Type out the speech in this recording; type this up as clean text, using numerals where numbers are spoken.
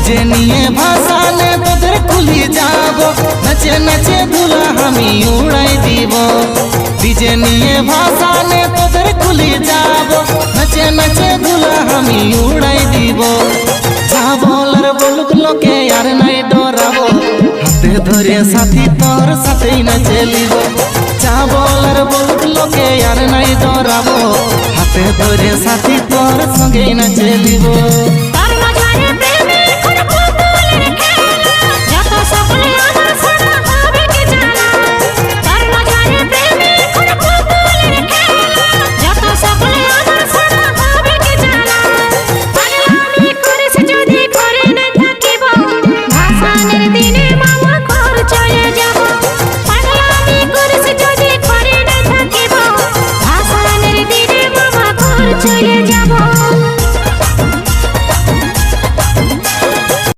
DJ নিয়ে ভাসানে তোদের কুলি যাব, নাচে নাচে ধুলা আমি উড়াই দিব। ডিজে নিয়ে ভাসানে তোদের কুলি যাব, নাচে নাচে ধুলা আমি উড়াই দিব। যা বলার বলুক লোকে আর নাই ডরাবো, হাতে ধরে সাথী তোর সাথেই না চলিব। যা বলার বলুক লোকে আর নাই ডরাবো, হাতে ধরে সাথী তোর সঙ্গেই না চলিব।